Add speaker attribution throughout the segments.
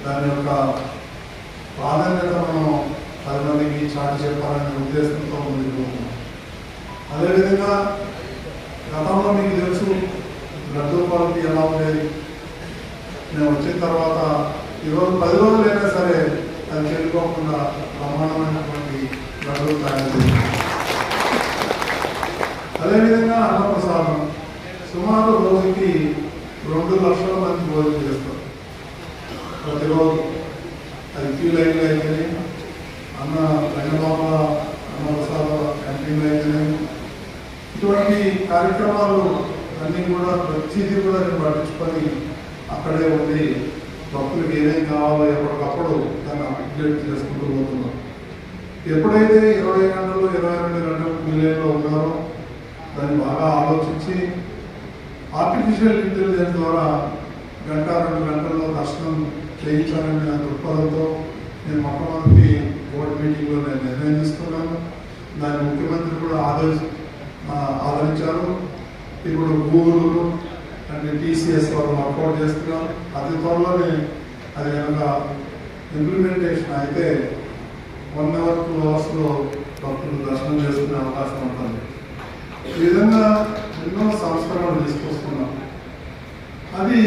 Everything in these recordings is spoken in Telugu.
Speaker 1: దాని యొక్క ప్రాధాన్యత మనం 10 మందికి చాటి చెప్పాలనే ఉద్దేశంతో ముందుకు పోతున్నాం. అదేవిధంగా గతంలో మీకు తెలుసు లడ్డూ క్వాలిటీ ఎలా ఉండేది. నేను వచ్చిన తర్వాత ఈరోజు 10 రోజులైనా సరే అది చెల్లిపోకుండా బ్రహ్మాండమైనటువంటి లడ్డూ తయారు చేయాలి. అదేవిధంగా అన్నప్రసాదం సుమారు రోజుకి 2 లక్షల మంది భోజనం చేస్తారు ప్రతిరోజు. అది క్యూ లైన్లు అయితేనే, రంగబాబుల అన్నప్రసాద క్యాంటీన్లు అయితేనే, ఇటువంటి కార్యక్రమాలు అన్నీ కూడా ప్రతిదీ కూడా నేను పట్టించుకొని అక్కడే ఉండి భక్తులకు ఏమేమి కావాలో ఎప్పటికప్పుడు దాన్ని అప్డేట్ చేసుకుంటూ పోతున్నాం. ఎప్పుడైతే 20 గంటలు 22 గంటలు మిలియన్లో ఉన్నారో దాన్ని బాగా ఆలోచించి ఆర్టిఫిషియల్ ఇంటెలిజెన్స్ ద్వారా 1-2 గంటల్లో దర్శనం చేయించాలనే దృక్పథంతో నేను మొట్టమొదటి బోర్డు మీటింగ్లో నేను నిర్ణయం తీసుకున్నాను. దాన్ని ముఖ్యమంత్రి కూడా ఆదరించారు. ఇప్పుడు గూగుల్ అంటే TCS వాళ్ళు వర్కౌట్ చేస్తున్నారు. అతి త్వరలోనే అది కనుక ఇంప్లిమెంటేషన్ అయితే 1 hour 2 hours భక్తులు దర్శనం చేసుకునే అవకాశం ఉంటుంది. ఈ విధంగా ఎన్నో సంస్కరణలు తీసుకొస్తున్నాం. అది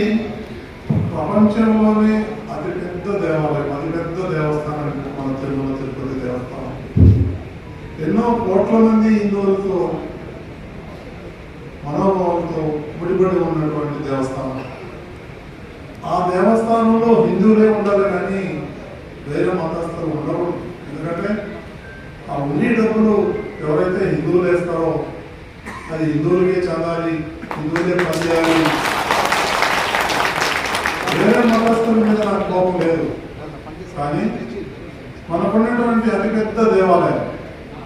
Speaker 1: ప్రపంచంలోనే అతిపెద్ద దేవాలయం, అతిపెద్ద దేవస్థానం మన తిరుమల తిరుపతి దేవస్థానం. ఎన్నో కోట్ల మంది హిందువులతో మనోభావంతో ముడిపడి ఉన్నటువంటి దేవస్థానం. ఆ దేవస్థానంలో హిందువులే ఉండాలి కానీ వేరే మతస్థులు ఉండకూడదు. ఎందుకంటే ఆ ఉన్ని డబ్బులు ఎవరైతే హిందువులు వేస్తారో అది హిందువులకే చెందాలి, హిందువులే పనిచేయాలి. వేరే మతస్థుల మీద నాకు కోపం లేదు. కానీ మనకున్నటువంటి అతిపెద్ద దేవాలయం,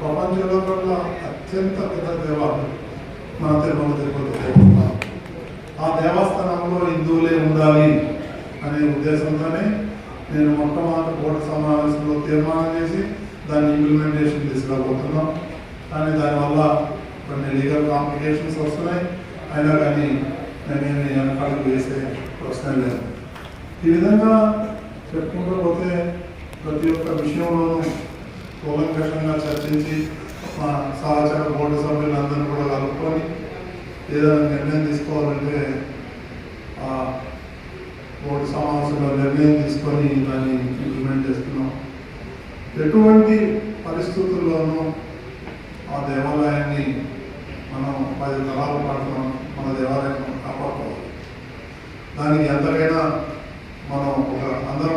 Speaker 1: ప్రపంచంలో కన్నా అత్యంత పెద్ద దేవాలయం మన తిరుమల తిరుపతి దేవస్థానం. ఆ దేవస్థానంలో హిందువులే ఉండాలి అనే ఉద్దేశంతోనే నేను మొట్టమొదటి బోర్డు సమావేశంలో తీర్మానం చేసి దాన్ని ఇంప్లిమెంటేషన్ తీసుకురాబోతున్నాం. కానీ దానివల్ల కొన్ని లీగల్ కాంప్లికేషన్స్ వస్తున్నాయి. అయినా కానీ నేనేమి వెనకాలకు వేసే ప్రశ్న లేదు. ఈ విధంగా చెప్పుకుంటూ పోతే ప్రతి ఒక్క విషయంలోనూ కూలంకషంగా చర్చించి మా సహచర బోర్డు సభ్యులందరినీ కూడా కలుపుకొని ఏదైనా నిర్ణయం తీసుకోవాలంటే ఆ బోర్డు సమావేశంలో నిర్ణయం తీసుకొని దాన్ని ఇంప్లిమెంట్ చేస్తున్నాం. ఎటువంటి పరిస్థితుల్లోనూ ఆ దేవాలయాన్ని మనం 10 తరాల పాటు మన దేవాలయాన్ని కాపాడుకోవాలి. దానికి ఎంతకైనా మనం అందరం